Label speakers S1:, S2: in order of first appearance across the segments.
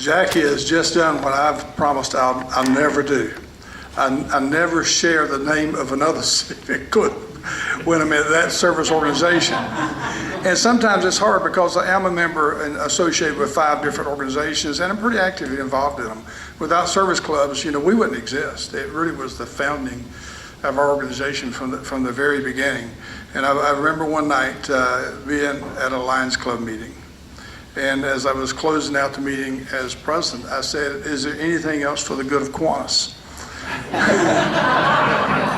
S1: Jackie has just done what I've promised I'll never do. I never share the name of another civic club when I'm at that service organization. And sometimes it's hard because I am a member and associated with 5 different organizations, and I'm pretty actively involved in them. Without service clubs, we wouldn't exist. It really was the founding of our organization from the very beginning. And I remember one night being at a Lions Club meeting. And as I was closing out the meeting as president, I said, "Is there anything else for the good of Kiwanis?"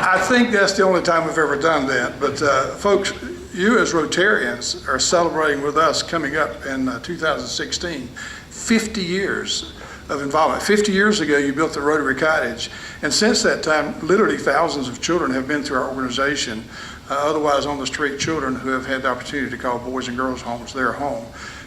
S1: I think that's the only time we've ever done that. But folks, you as Rotarians are celebrating with us coming up in 2016, 50 years of involvement. 50 years ago, you built the Rotary Cottage. And since that time, literally thousands of children have been through our organization, otherwise on the street children who have had the opportunity to call Boys and Girls Homes their home.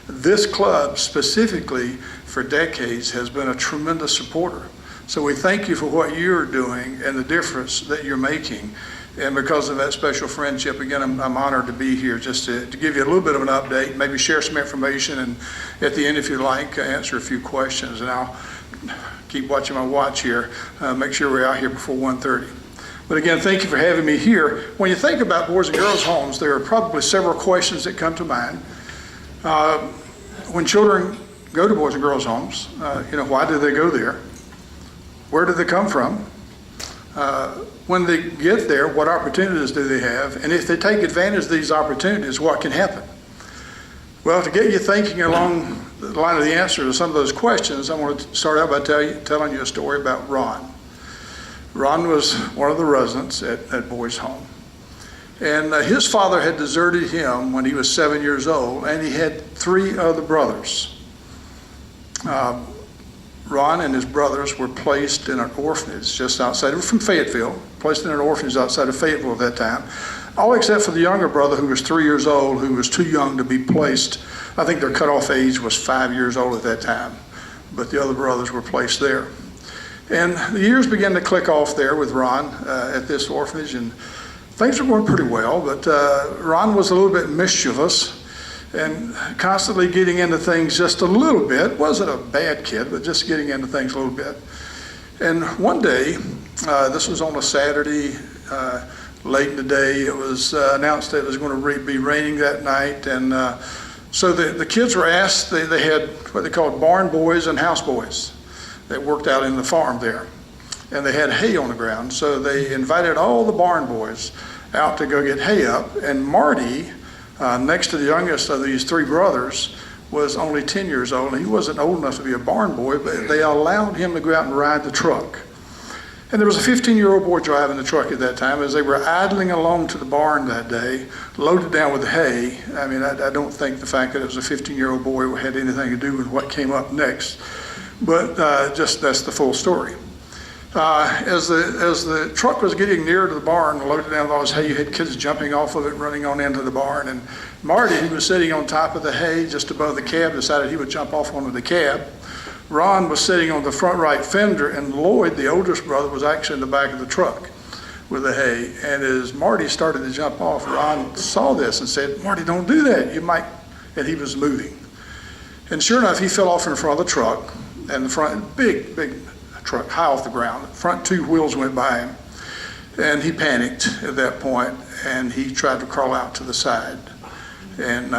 S1: This club specifically for decades has been a tremendous supporter. So we thank you for what you're doing and the difference that you're making. And because of that special friendship, again, I'm honored to be here just to give you a little bit of an update, maybe share some information, and at the end, if you'd like, answer a few questions. And I'll keep watching my watch here, make sure we're out here before 1:30. But again, thank you for having me here. When you think about Boys and Girls Homes, there are probably several questions that come to mind. When children go to Boys and Girls Homes, why do they go there? Where do they come from? When they get there, what opportunities do they have? And if they take advantage of these opportunities, what can happen? Well, to get you thinking along the line of the answer to some of those questions, I want to start out by telling you a story about Ron. Ron was one of the residents at Boys Home. And his father had deserted him when he was 7 years old, and he had 3 other brothers. Ron and his brothers were placed in an orphanage just outside, they were from Fayetteville, placed in an orphanage outside of Fayetteville at that time, all except for the younger brother who was 3 years old, who was too young to be placed. I think their cutoff age was 5 years old at that time, but the other brothers were placed there. And the years began to click off there with Ron at this orphanage, and things were going pretty well, but Ron was a little bit mischievous and constantly getting into things just a little bit. Wasn't a bad kid, but just getting into things a little bit. And one day, this was on a Saturday, late in the day, it was announced that it was going to be raining that night. And so the kids were asked, they had what they called barn boys and house boys that worked out in the farm there. And they had hay on the ground. So they invited all the barn boys out to go get hay up. And Marty, next to the youngest of these 3 brothers, was only 10 years old, and he wasn't old enough to be a barn boy, but they allowed him to go out and ride the truck. And there was a 15-year-old boy driving the truck at that time. As they were idling along to the barn that day, loaded down with hay. I mean, I don't think the fact that it was a 15-year-old boy had anything to do with what came up next, but just that's the full story. As the truck was getting near to the barn, loaded down with all this hay, you had kids jumping off of it, running on into the barn. And Marty, who was sitting on top of the hay just above the cab, decided he would jump off onto the cab. Ron was sitting on the front right fender, and Lloyd, the oldest brother, was actually in the back of the truck with the hay. And as Marty started to jump off, Ron saw this and said, "Marty, don't do that. You might," and he was moving. And sure enough, he fell off in front of the truck, and the front, big truck, high off the ground. The front 2 wheels went by him, and he panicked at that point, and he tried to crawl out to the side, and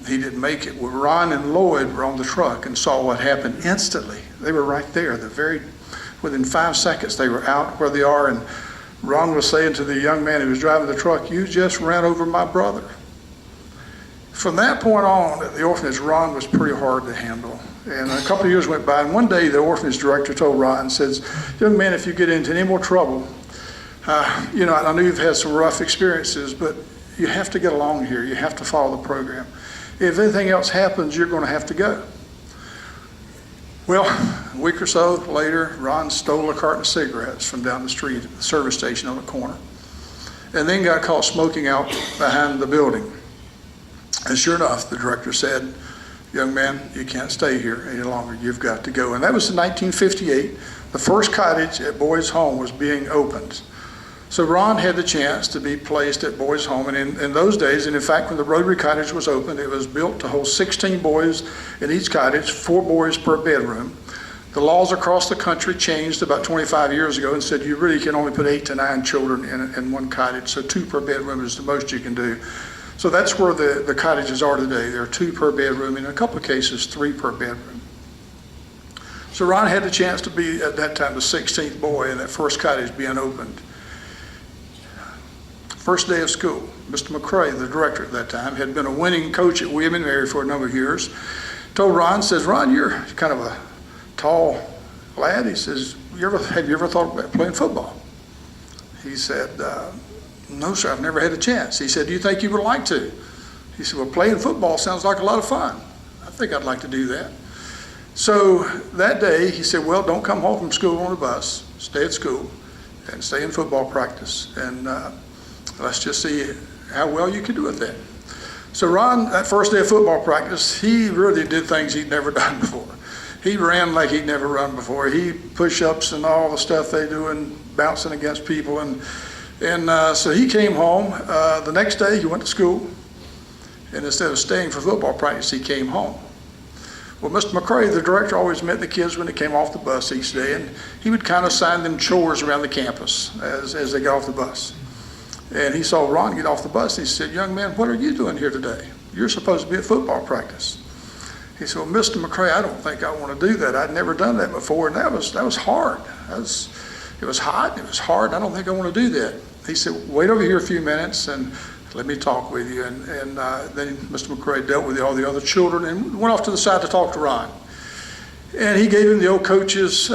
S1: he didn't make it. Well, Ron and Lloyd were on the truck and saw what happened instantly. They were right there. Within 5 seconds, they were out where they are, and Ron was saying to the young man who was driving the truck, "You just ran over my brother." From that point on, at the orphanage, Ron was pretty hard to handle. And a couple of years went by, and one day the orphanage director told Ron, says, "Young man, if you get into any more trouble, I know you've had some rough experiences, but you have to get along here. You have to follow the program. If anything else happens, you're going to have to go." Well, a week or so later, Ron stole a carton of cigarettes from down the street at the service station on the corner, and then got caught smoking out behind the building. And sure enough, the director said, "Young man, you can't stay here any longer. You've got to go." And that was in 1958. The first cottage at Boys Home was being opened. So Ron had the chance to be placed at Boys Home. And in those days, and in fact, when the Rotary Cottage was opened, it was built to hold 16 boys in each cottage, 4 boys per bedroom. The laws across the country changed about 25 years ago and said you really can only put 8 to 9 children in one cottage, so 2 per bedroom is the most you can do. So that's where the cottages are today. There are 2 per bedroom, in a couple of cases 3 per bedroom. So Ron had the chance to be, at that time, the 16th boy in that first cottage being opened. First day of school, Mr. McCray, the director at that time, had been a winning coach at William & Mary for a number of years. Told Ron, says, Ron, you're kind of a tall lad. He says, have you ever thought about playing football? He said, no, sir, I've never had a chance. He said, do you think you would like to? He said, well, playing football sounds like a lot of fun. I think I'd like to do that. So that day, he said, well, don't come home from school on a bus. Stay at school and stay in football practice. And let's just see how well you can do at that. So Ron, that first day of football practice, he really did things he'd never done before. He ran like he'd never run before. He push-ups and all the stuff they do and bouncing against people. And so he came home. The next day he went to school. And instead of staying for football practice, he came home. Well, Mr. McCray, the director, always met the kids when they came off the bus each day. And he would kind of assign them chores around the campus as they got off the bus. And he saw Ron get off the bus. And he said, young man, what are you doing here today? You're supposed to be at football practice. He said, well, Mr. McCray, I don't think I want to do that. I'd never done that before, and that was hard. It was hot, it was hard. I don't think I want to do that. He said, wait over here a few minutes and let me talk with you. And then Mr. McCray dealt with all the other children and went off to the side to talk to Ron. And he gave him the old coach's,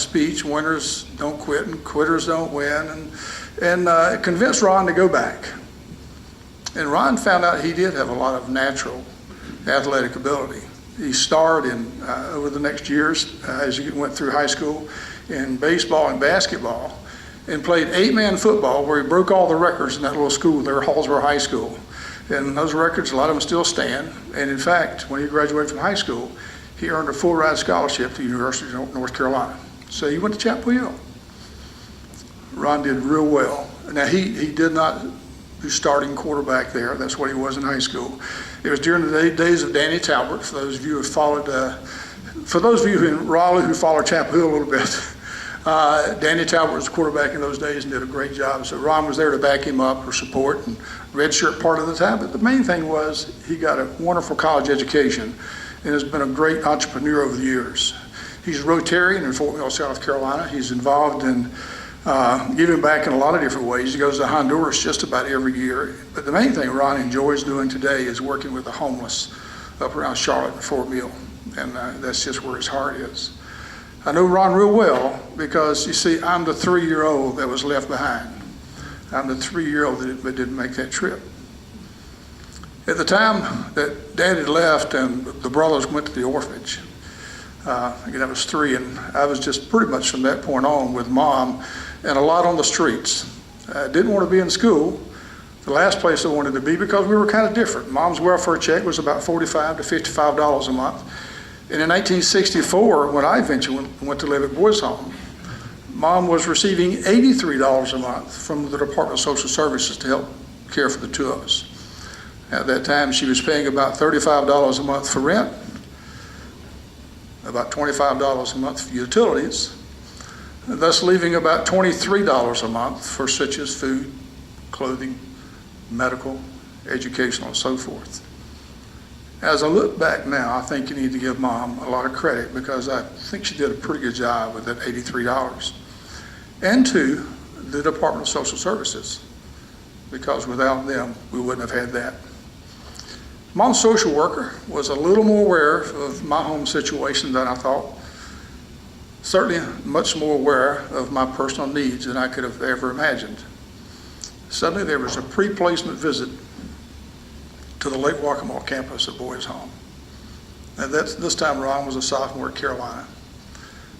S1: speech, winners don't quit and quitters don't win, and convinced Ron to go back. And Ron found out he did have a lot of natural athletic ability. He starred in over the next years as he went through high school in baseball and basketball, and played 8-man football where he broke all the records in that little school there, Hallsboro High School. And those records, a lot of them still stand. And in fact, when he graduated from high school, he earned a full ride scholarship to the University of North Carolina. So he went to Chapel Hill. Ron did real well. Now he did not do starting quarterback there. That's what he was in high school. It was during the days of Danny Talbert. For those of you who followed, for those of you in Raleigh who followed Chapel Hill a little bit, Danny Talbert was the quarterback in those days and did a great job. So Ron was there to back him up or support, and redshirt part of the time. But the main thing was he got a wonderful college education and has been a great entrepreneur over the years. He's a Rotarian in Fort Mill, South Carolina. He's involved in giving back in a lot of different ways. He goes to Honduras just about every year. But the main thing Ron enjoys doing today is working with the homeless up around Charlotte and Fort Mill. And that's just where his heart is. I know Ron real well because, you see, I'm the 3-year-old that was left behind. I'm the 3-year-old that didn't make that trip. At the time that Dad had left and the brothers went to the orphanage, again, I was 3, and I was just pretty much from that point on with Mom and a lot on the streets. I didn't want to be in school, the last place I wanted to be, because we were kind of different. Mom's welfare check was about $45 to $55 a month. And in 1964, when I eventually went to live at Boys Home, Mom was receiving $83 a month from the Department of Social Services to help care for the 2 of us. At that time, she was paying about $35 a month for rent, about $25 a month for utilities, thus leaving about $23 a month for such as food, clothing, medical, educational, and so forth. As I look back now, I think you need to give Mom a lot of credit because I think she did a pretty good job with that $83. And to the Department of Social Services, because without them, we wouldn't have had that. Mom's social worker was a little more aware of my home situation than I thought. Certainly much more aware of my personal needs than I could have ever imagined. Suddenly there was a pre-placement visit to the Lake Waccamaw campus at Boys Home. And this time Ron was a sophomore at Carolina.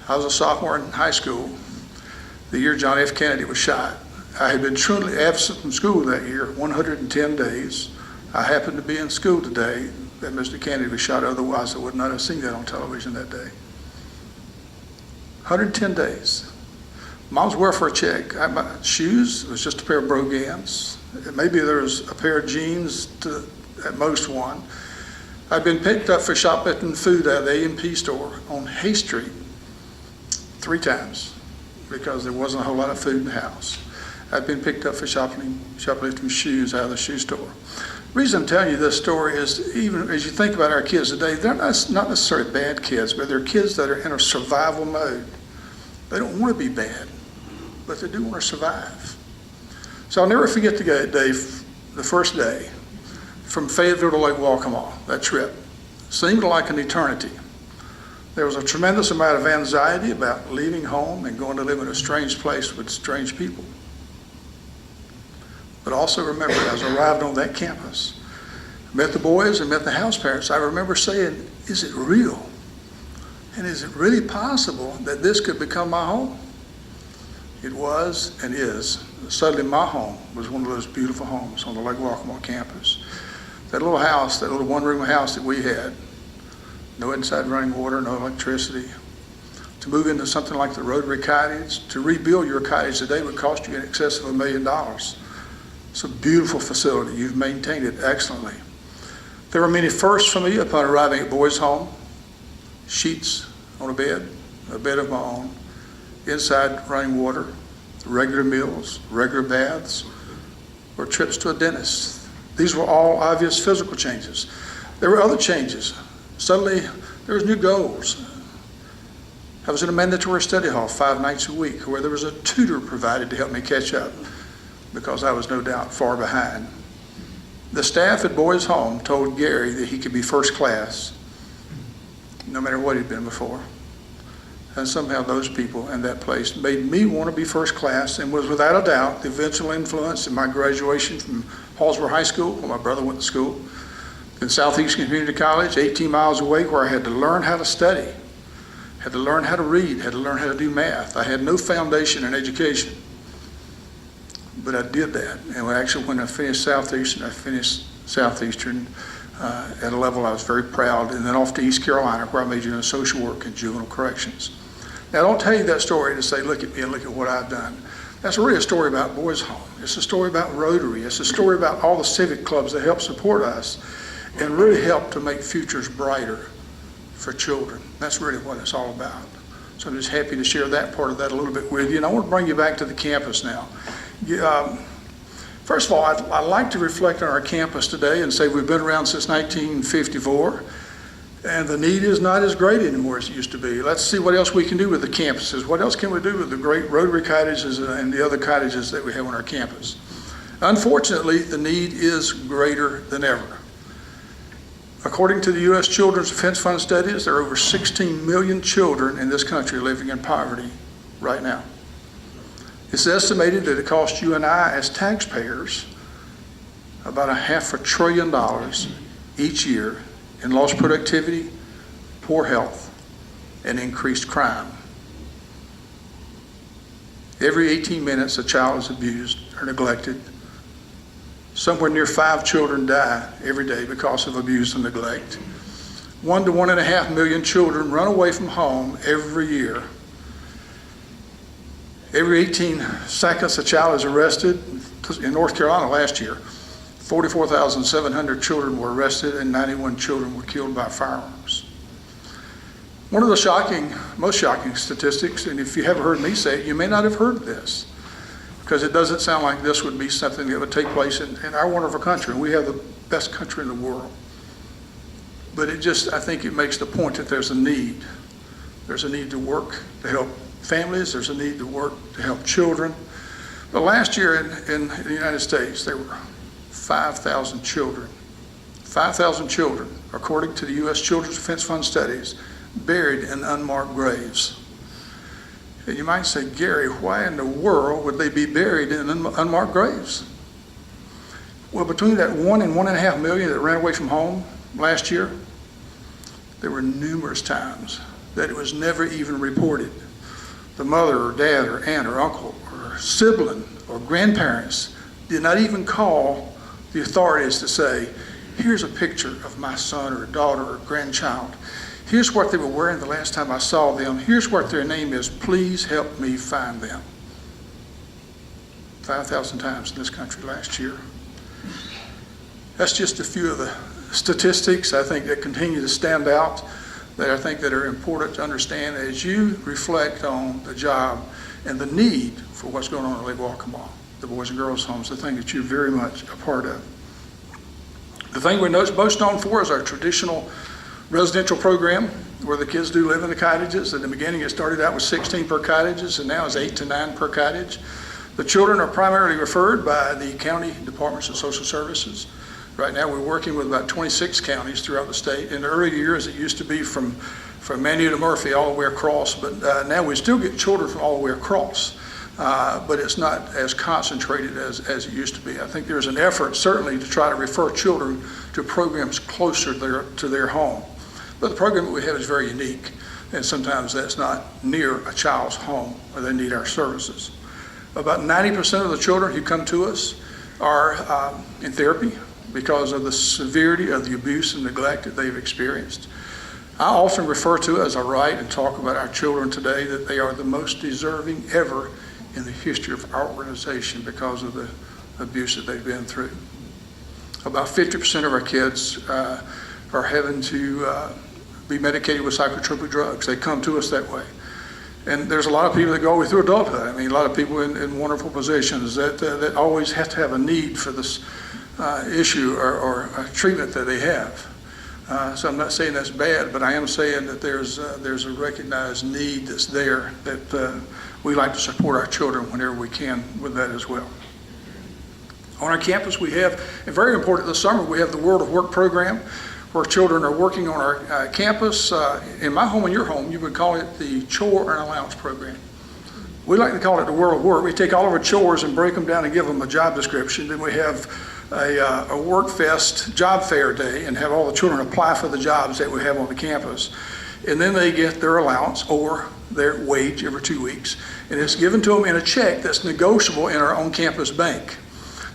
S1: I was a sophomore in high school, the year John F. Kennedy was shot. I had been truly absent from school that year, 110 days. I happened to be in school today that Mr. Kennedy was shot, otherwise I would not have seen that on television that day. 110 days. Mom's welfare check. My shoes, it was just a pair of Brogans. Maybe there was a pair of jeans, at most one. I'd been picked up for shoplifting food at the A&P store on Hay Street 3 times because there wasn't a whole lot of food in the house. I'd been picked up for shoplifting shoes out of the shoe store. The reason I'm telling you this story is, even as you think about our kids today, they're not necessarily bad kids, but they're kids that are in a survival mode. They don't want to be bad, but they do want to survive. So I'll never forget the first day from Fayetteville to Lake Waccamaw. That trip seemed like an eternity. There was a tremendous amount of anxiety about leaving home and going to live in a strange place with strange people. But also remember, as I arrived on that campus, met the boys and met the house parents, I remember saying, is it real? And is it really possible that this could become my home? It was and is. Suddenly my home was one of those beautiful homes on the Lake Waccamaw campus. That little house, that little one-room house that we had, no inside running water, no electricity. To move into something like the Rotary Cottage, to rebuild your cottage today would cost you in excess of $1 million. It's a beautiful facility. You've maintained it excellently. There were many firsts for me upon arriving at Boys Home. Sheets on a bed of my own, inside running water, regular meals, regular baths, or trips to a dentist. These were all obvious physical changes. There were other changes. Suddenly, there was new goals. I was in a mandatory study hall 5 nights a week where there was a tutor provided to help me catch up, because I was no doubt far behind. The staff at Boys Home told Gary that he could be first class no matter what he'd been before. And somehow those people in that place made me want to be first class, and was without a doubt the eventual influence in my graduation from Hallsborough High School, where my brother went to school, in Southeast Community College, 18 miles away, where I had to learn how to study, had to learn how to read, had to learn how to do math. I had no foundation in education. But I did that, and actually when I finished Southeastern, at a level I was very proud, and then off to East Carolina, where I majored in social work and juvenile corrections. Now, I don't tell you that story to say, look at me and look at what I've done. That's really a story about Boys Home. It's a story about Rotary. It's a story about all the civic clubs that help support us and really help to make futures brighter for children. That's really what it's all about. So I'm just happy to share that part of that a little bit with you. And I want to bring you back to the campus now. First of all, I'd like to reflect on our campus today and say we've been around since 1954, and the need is not as great anymore as it used to be. Let's see what else we can do with the campuses. What else can we do with the great Rotary cottages and the other cottages that we have on our campus? Unfortunately, the need is greater than ever. According to the U.S. Children's Defense Fund studies, there are over 16 million children in this country living in poverty right now. It's estimated that it costs you and I as taxpayers about $500 billion each year in lost productivity, poor health, and increased crime. Every 18 minutes, a child is abused or neglected. Somewhere near 5 children die every day because of abuse and neglect. 1 to 1.5 million children run away from home every year. Every 18 seconds, a child is arrested. In North Carolina last year, 44,700 children were arrested and 91 children were killed by firearms. One of the most shocking statistics, and if you haven't heard me say it, you may not have heard this, because it doesn't sound like this would be something that would take place in our wonderful country. We have the best country in the world. But I think it makes the point that there's a need. There's a need to work to help families. There's a need to work to help children. But last year in the United States, there were 5,000 children, according to the U.S. Children's Defense Fund studies, buried in unmarked graves. And you might say, Gary, why in the world would they be buried in unmarked graves? Well, between that 1 and 1.5 million that ran away from home last year, there were numerous times that it was never even reported. The mother or dad or aunt or uncle or sibling or grandparents did not even call the authorities to say, here's a picture of my son or daughter or grandchild. Here's what they were wearing the last time I saw them. Here's what their name is. Please help me find them. 5,000 times in this country last year. That's just a few of the statistics, I think, that continue to stand out, that I think that are important to understand as you reflect on the job and the need for what's going on at Lake Waccamaw, the Boys and Girls Homes, the thing that you're very much a part of. The thing we're most known for is our traditional residential program, where the kids do live in the cottages. In the beginning, it started out with 16 per cottages, and now it's 8 to 9 per cottage. The children are primarily referred by the county departments of social services. Right now, we're working with about 26 counties throughout the state. In the early years, it used to be from Manu to Murphy all the way across, but now we still get children from all the way across, but it's not as concentrated as it used to be. I think there's an effort certainly to try to refer children to programs closer to their home. But the program that we have is very unique, and sometimes that's not near a child's home where they need our services. About 90% of the children who come to us are in therapy because of the severity of the abuse and neglect that they've experienced. I often refer to, as I write and talk about our children today, that they are the most deserving ever in the history of our organization because of the abuse that they've been through. About 50% of our kids are having to be medicated with psychotropic drugs. They come to us that way. And there's a lot of people that go all the way through adulthood. I mean, a lot of people in wonderful positions that always have to have a need for this issue or treatment that they have. So I'm not saying that's bad, but I am saying that there's a recognized need that's there that we like to support our children whenever we can with that as well. On our campus, we have, and very important this summer, we have the World of Work program, where children are working on our campus. In my home and your home, you would call it the Chore and Allowance program. We like to call it the World of Work. We take all of our chores and break them down and give them a job description. Then we have a Work Fest job fair day and have all the children apply for the jobs that we have on the campus. And then they get their allowance or their wage every 2 weeks. And it's given to them in a check that's negotiable in our on-campus bank.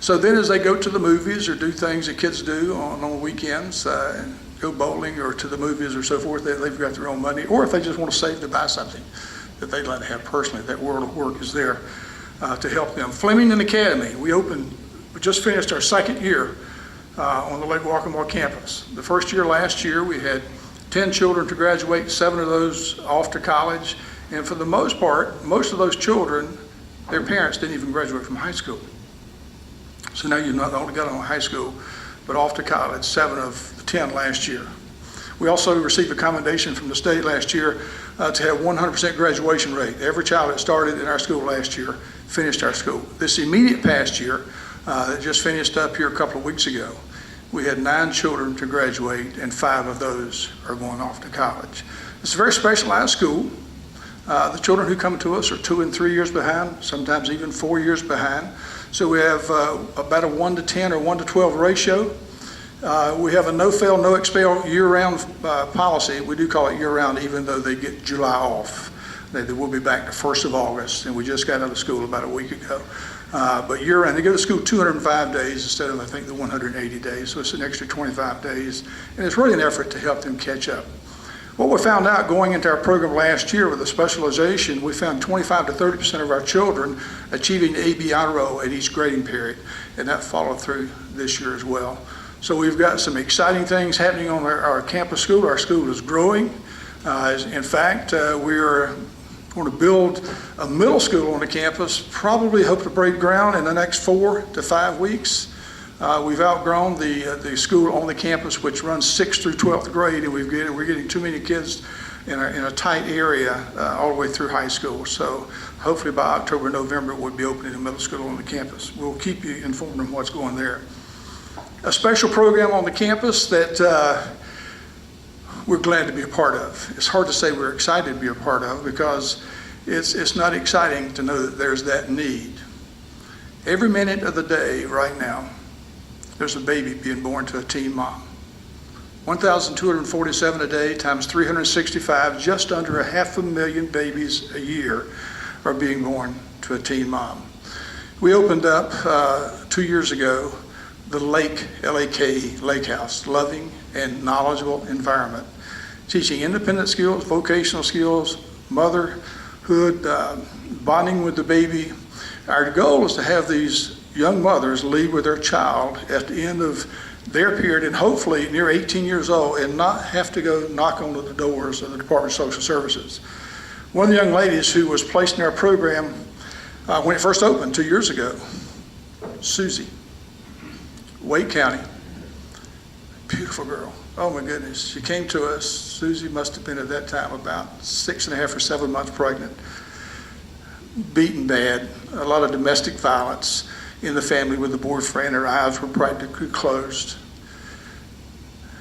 S1: So then as they go to the movies or do things that kids do on weekends, go bowling or to the movies or so forth, they've got their own money. Or if they just want to save to buy something that they'd like to have personally, that World of Work is there to help them. Flemington Academy, we just finished our second year on the Lake Waccamaw campus. The first year last year, we had 10 children to graduate, 7 of those off to college. And for the most part, most of those children, their parents didn't even graduate from high school. So now you've not only got them in high school, but off to college, 7 of the 10 last year. We also received a commendation from the state last year to have 100% graduation rate. Every child that started in our school last year finished our school. This immediate past year, that just finished up here a couple of weeks ago, we had 9 children to graduate, and 5 of those are going off to college. It's a very specialized school. The children who come to us are 2 and 3 years behind, sometimes even 4 years behind. So we have about a 1 to 10 or 1 to 12 ratio. We have a no-fail, no-expel year-round policy. We do call it year-round even though they get July off. They will be back the 1st of August, and we just got out of school about a week ago. But year-round, they go to school 205 days instead of, I think, the 180 days. So it's an extra 25 days, and it's really an effort to help them catch up. What we found out going into our program last year with the specialization, we found 25 to 30% of our children achieving the AB honor roll at each grading period, and that followed through this year as well. So we've got some exciting things happening on our campus school. Our school is growing. In fact, we're going to build a middle school on the campus, probably hope to break ground in the next 4 to 5 weeks. We've outgrown the school on the campus, which runs 6th through 12th grade, and we're getting too many kids in a tight area all the way through high school. So hopefully by October, November, we'll be opening a middle school on the campus. We'll keep you informed on what's going there. A special program on the campus that we're glad to be a part of. It's hard to say we're excited to be a part of because it's not exciting to know that there's that need. Every minute of the day right now, there's a baby being born to a teen mom. 1,247 a day times 365, just under 500,000 babies a year are being born to a teen mom. We opened up 2 years ago the Lake, L-A-K-E, Lake House, loving and knowledgeable environment, teaching independent skills, vocational skills, motherhood, bonding with the baby. Our goal is to have these young mothers leave with their child at the end of their period and hopefully near 18 years old and not have to go knock on the doors of the Department of Social Services. One of the young ladies who was placed in our program when it first opened 2 years ago, Susie, Wake County, beautiful girl. Oh my goodness, she came to us. Susie must have been at that time about 6.5 or 7 months pregnant, beaten bad, a lot of domestic violence in the family with the boyfriend. Her eyes were practically closed.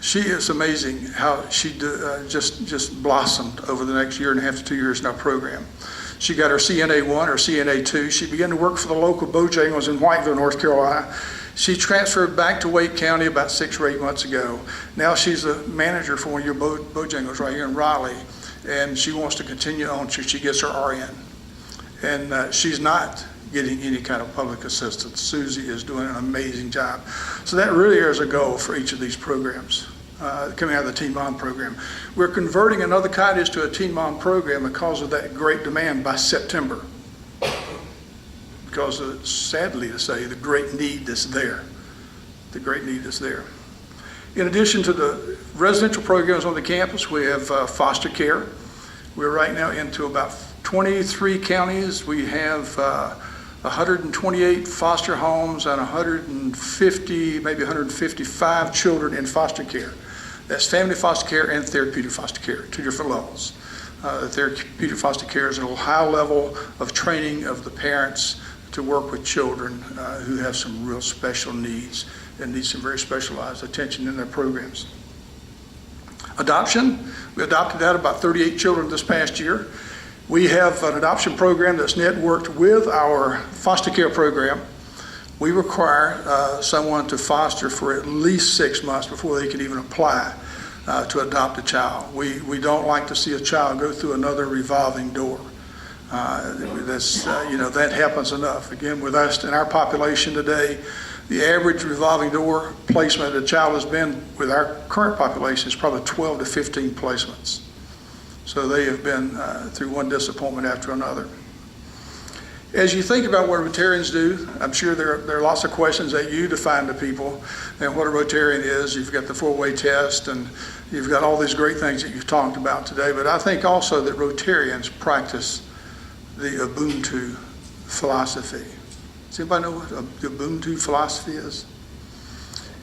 S1: She is amazing how she just blossomed over the next 1.5 to 2 years in our program. She got her CNA 1 or CNA 2. She began to work for the local Bojangles in Whiteville, North Carolina. She transferred back to Wake County about 6 or 8 months ago. Now she's a manager for one of your Bojangles right here in Raleigh, and she wants to continue on till she gets her RN. And she's not getting any kind of public assistance. Susie is doing an amazing job. So that really is a goal for each of these programs. Coming out of the Teen Mom program. We're converting another cottage to a Teen Mom program because of that great demand by September. Because of, sadly to say, the great need that's there. The great need that's there. In addition to the residential programs on the campus, we have foster care. We're right now into about 23 counties. We have 128 foster homes and 150, maybe 155 children in foster care. That's family foster care and therapeutic foster care, 2 different levels. The therapeutic foster care is a high level of training of the parents to work with children who have some real special needs and need some very specialized attention in their programs. Adoption, we adopted out about 38 children this past year. We have an adoption program that's networked with our foster care program. We require someone to foster for at least 6 months before they can even apply to adopt a child. We don't like to see a child go through another revolving door. That happens enough. Again, with us in our population today, the average revolving door placement a child has been with our current population is probably 12 to 15 placements. So they have been through one disappointment after another. As you think about what Rotarians do, I'm sure there are lots of questions that you define to people and what a Rotarian is. You've got the 4-way test and you've got all these great things that you've talked about today, but I think also that Rotarians practice the Ubuntu philosophy. Does anybody know what the Ubuntu philosophy is?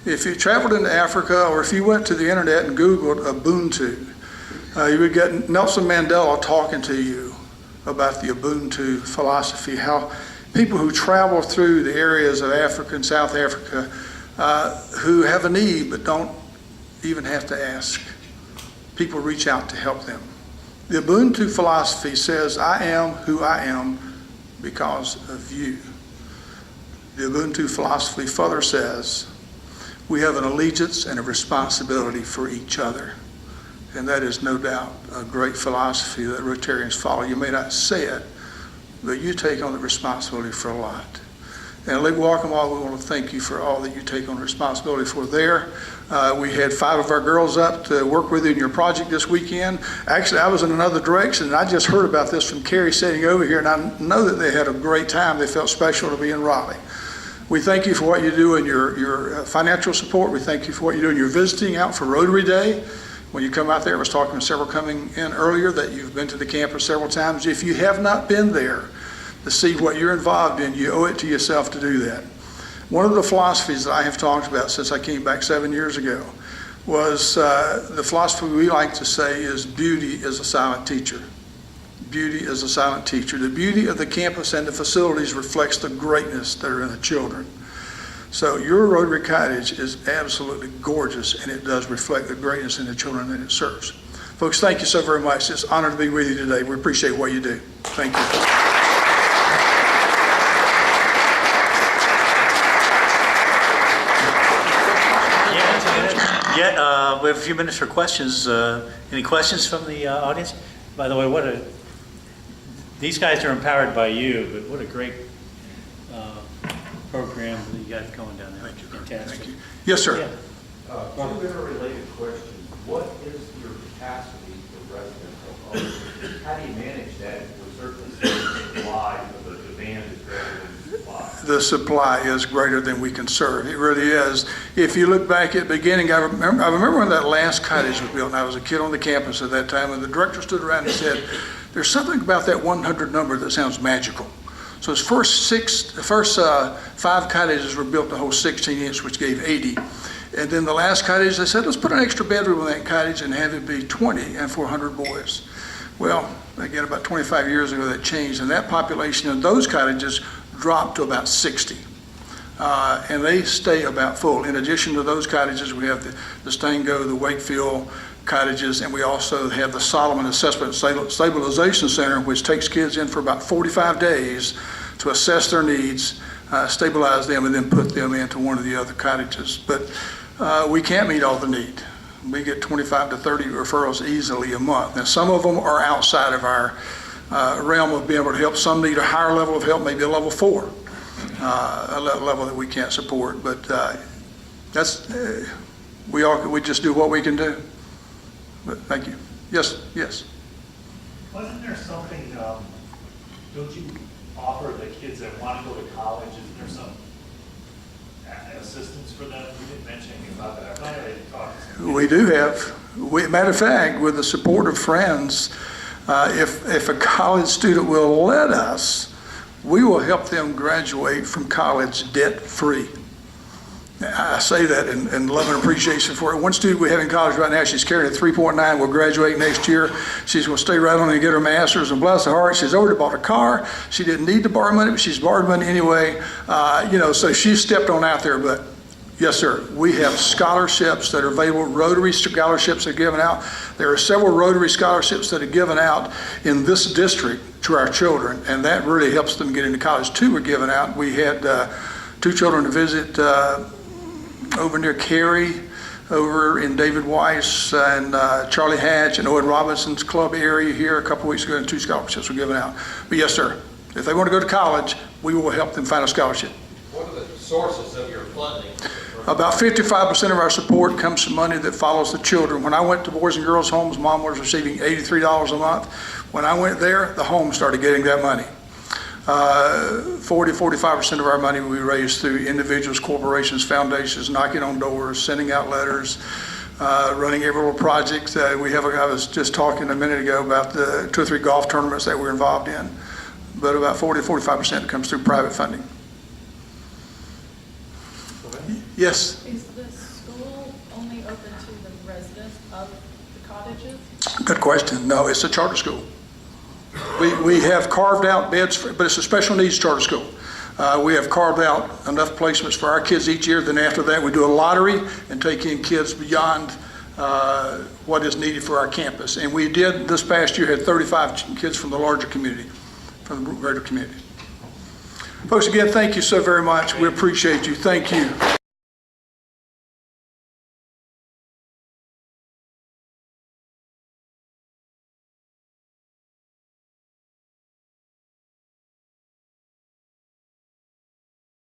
S1: If you traveled into Africa or if you went to the internet and Googled Ubuntu, you would get Nelson Mandela talking to you about the Ubuntu philosophy, how people who travel through the areas of Africa and South Africa who have a need but don't even have to ask, people reach out to help them. The Ubuntu philosophy says, I am who I am because of you. The Ubuntu philosophy further says, we have an allegiance and a responsibility for each other. And that is no doubt a great philosophy that Rotarians follow. You may not say it, but you take on the responsibility for a lot. And Lake Waccamaw, we want to thank you for all that you take on responsibility for there. We had 5 of our girls up to work with you in your project this weekend. Actually, I was in another direction, and I just heard about this from Carrie sitting over here, and I know that they had a great time. They felt special to be in Raleigh. We thank you for what you do in your financial support. We thank you for what you do in your visiting out for Rotary Day. When you come out there, I was talking to several coming in earlier that you've been to the campus several times. If you have not been there to see what you're involved in, you owe it to yourself to do that. One of the philosophies that I have talked about since I came back 7 years ago was the philosophy we like to say is beauty is a silent teacher. Beauty is a silent teacher. The beauty of the campus and the facilities reflects the greatness that are in the children. So your Rotary Cottage is absolutely gorgeous, and it does reflect the greatness in the children that it serves. Folks, thank you so very much. It's an honor to be with you today. We appreciate what you do. Thank you.
S2: We have a few minutes for questions. Any questions from the audience? By the way, these guys are empowered by you, but what a great program that you got going down there.
S1: Thank you.
S2: Fantastic.
S1: Thank you. Yes, sir.
S2: Yeah.
S3: Two interrelated questions. What is your capacity for residential? How do you manage that? We're certainly seeing supply, but the demand is greater than supply.
S1: the supply is greater than we can serve. It really is. If you look back at the beginning, I remember when that last cottage was built, and I was a kid on the campus at that time, and the director stood around and said, there's something about that 100 number that sounds magical. So his the first 5 cottages were built to hold 16 inch, which gave 80. And then the last cottage, they said, let's put an extra bedroom in that cottage and have it be 20 and 400 boys. Well, again, about 25 years ago that changed, and that population of those cottages dropped to about 60. And they stay about full. In addition to those cottages, we have the Stango, the Wakefield cottages, and we also have the Solomon Assessment Stabilization Center, which takes kids in for about 45 days to assess their needs, stabilize them, and then put them into one of the other cottages. But we can't meet all the need. We get 25 to 30 referrals easily a month. Now, some of them are outside of our realm of being able to help. Some need a higher level of help, maybe a level 4, a level that we can't support. But that's we just do what we can do. But thank you. Yes, yes.
S4: Wasn't there something, don't you offer the kids that want to go to college, isn't there some assistance for them? You didn't mention anything about that. I thought I had talked.
S1: We do have. Matter of fact, with the support of friends, if a college student will let us, we will help them graduate from college debt-free. I say that in love and appreciation for it. One student we have in college right now, she's carrying a 3.9, will graduate next year. She's going to stay right on and get her master's, and bless her heart, she's already bought a car. She didn't need to borrow money, but she's borrowed money anyway. So she stepped on out there, but yes, sir, we have scholarships that are available. Rotary scholarships are given out. There are several Rotary scholarships that are given out in this district to our children, and that really helps them get into college. 2 were given out. We had 2 children to visit over near Cary, over in David Weiss and Charlie Hatch and Owen Robinson's club area here a couple weeks ago, and 2 scholarships were given out. But yes, sir, if they want to go to college, we will help them find a scholarship.
S3: What are the sources of your funding?
S1: About 55% of our support comes from money that follows the children. When I went to Boys and Girls Homes, Mom was receiving $83 a month. When I went there, the home started getting that money. 45% of our money we raise through individuals, corporations, foundations, knocking on doors, sending out letters, running every little project. I was just talking a minute ago about the 2 or 3 golf tournaments that we're involved in. But about 45% comes through private funding. Yes?
S5: Is the school only open to the residents of the cottages?
S1: Good question. No, it's a charter school. We have carved out beds, but it's a special needs charter school. We have carved out enough placements for our kids each year. Then after that, we do a lottery and take in kids beyond what is needed for our campus. And we did, this past year, had 35 kids from the larger community, from the greater community. Folks, again, thank you so very much. We appreciate you. Thank you.